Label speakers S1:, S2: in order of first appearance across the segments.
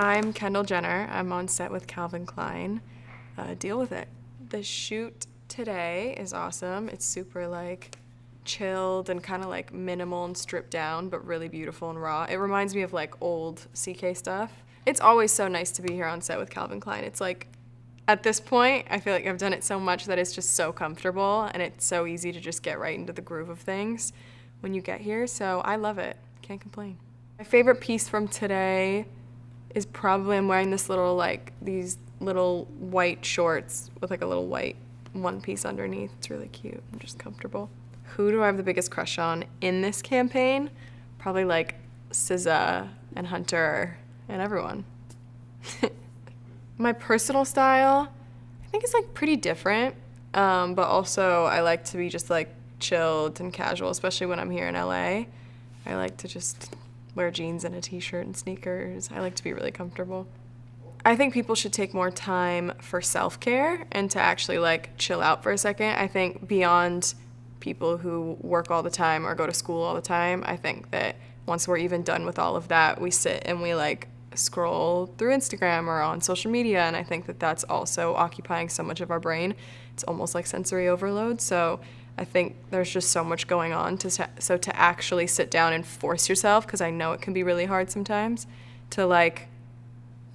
S1: I'm Kendall Jenner. I'm on set with Calvin Klein. Deal with it. The shoot today is awesome. It's super like chilled and kind of like minimal and stripped down, but really beautiful and raw. It reminds me of like old CK stuff. It's always so nice to be here on set with Calvin Klein. It's like, at this point, I feel like I've done it so much that it's just so comfortable and it's so easy to just get right into the groove of things when you get here. So I love it. Can't complain. My favorite piece from today is probably I'm wearing this little like these little white shorts with like a little white one piece underneath. It's really cute and just comfortable. Who do I have the biggest crush on in this campaign? Probably like SZA and Hunter and everyone. My personal style, I think it's like pretty different, but also I like to be just like chilled and casual, especially when I'm here in LA. I like to just wear jeans and a t-shirt and sneakers. I like to be really comfortable. I think people should take more time for self-care and to actually like chill out for a second. I think beyond people who work all the time or go to school all the time, I think that once we're even done with all of that, we sit and we like scroll through Instagram or on social media, and I think that that's also occupying so much of our brain. It's almost like sensory overload. So I think there's just so much going on so to actually sit down and force yourself, because I know it can be really hard sometimes, to like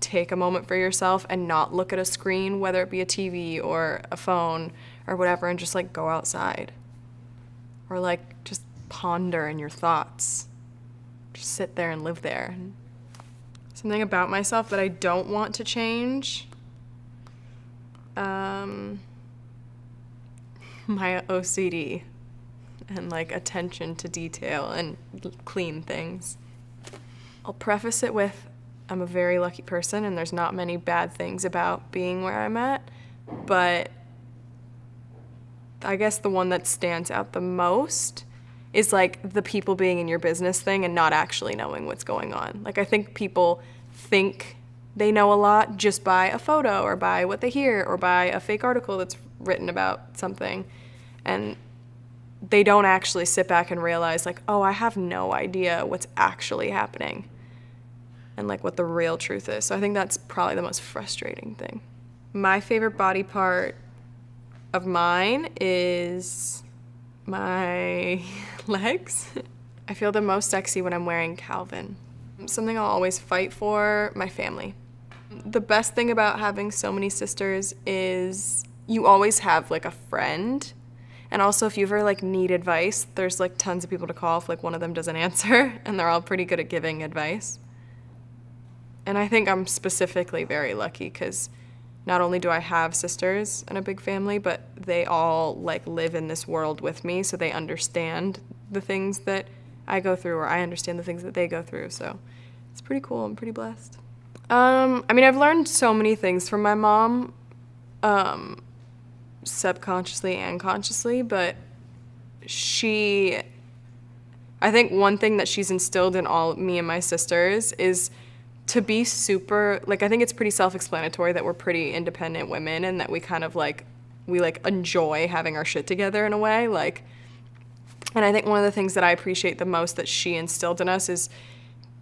S1: take a moment for yourself and not look at a screen, whether it be a TV or a phone or whatever, and just like go outside or like just ponder in your thoughts. Just sit there and live there. Something about myself that I don't want to change. My OCD and like attention to detail and clean things. I'll preface it with I'm a very lucky person and there's not many bad things about being where I'm at, but I guess the one that stands out the most is like the people being in your business thing and not actually knowing what's going on. Like I think people think they know a lot just by a photo or by what they hear or by a fake article that's written about something, and they don't actually sit back and realize like, oh, I have no idea what's actually happening and like what the real truth is. So I think that's probably the most frustrating thing. My favorite body part of mine is my legs. I feel the most sexy when I'm wearing Calvin. Something I'll always fight for, my family. The best thing about having so many sisters is you always have like a friend. And also if you ever like need advice, there's like tons of people to call if like one of them doesn't answer, and they're all pretty good at giving advice. And I think I'm specifically very lucky because not only do I have sisters and a big family, but they all like live in this world with me, so they understand the things that I go through, or I understand the things that they go through. So it's pretty cool. I'm pretty blessed. I mean, I've learned so many things from my mom, subconsciously and consciously, but I think one thing that she's instilled in all me and my sisters is to be super, like, I think it's pretty self-explanatory that we're pretty independent women and that we kind of like, we like enjoy having our shit together in a way, like, and I think one of the things that I appreciate the most that she instilled in us is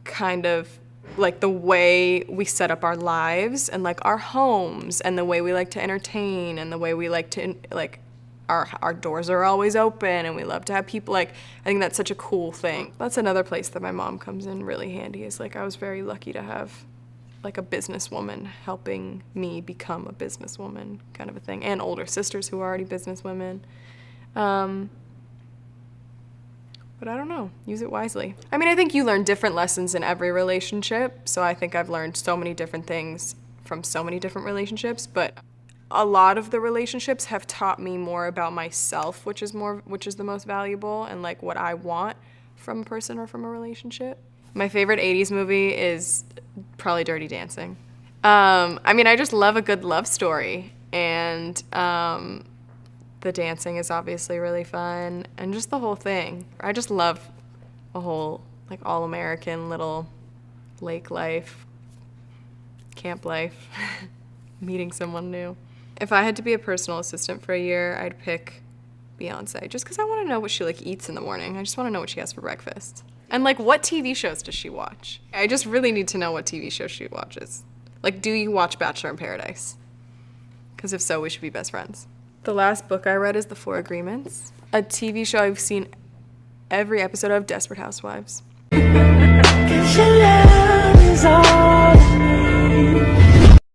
S1: kind of like the way we set up our lives and like our homes and the way we like to entertain and the way we like to like our doors are always open and we love to have people. Like, I think that's such a cool thing. That's another place that my mom comes in really handy, is like I was very lucky to have like a businesswoman helping me become a businesswoman kind of a thing, and older sisters who are already businesswomen. But I don't know, use it wisely. I mean, I think you learn different lessons in every relationship, so I think I've learned so many different things from so many different relationships, but a lot of the relationships have taught me more about myself, which is the most valuable, and like what I want from a person or from a relationship. My favorite 80s movie is probably Dirty Dancing. I mean, I just love a good love story, and the dancing is obviously really fun, and just the whole thing. I just love a whole like all-American little lake life, camp life, meeting someone new. If I had to be a personal assistant for a year, I'd pick Beyoncé, just because I want to know what she like eats in the morning. I just want to know what she has for breakfast. And like, what TV shows does she watch? I just really need to know what TV shows she watches. Like, do you watch Bachelor in Paradise? Because if so, we should be best friends. The last book I read is The Four Agreements. A TV show I've seen every episode of, Desperate Housewives.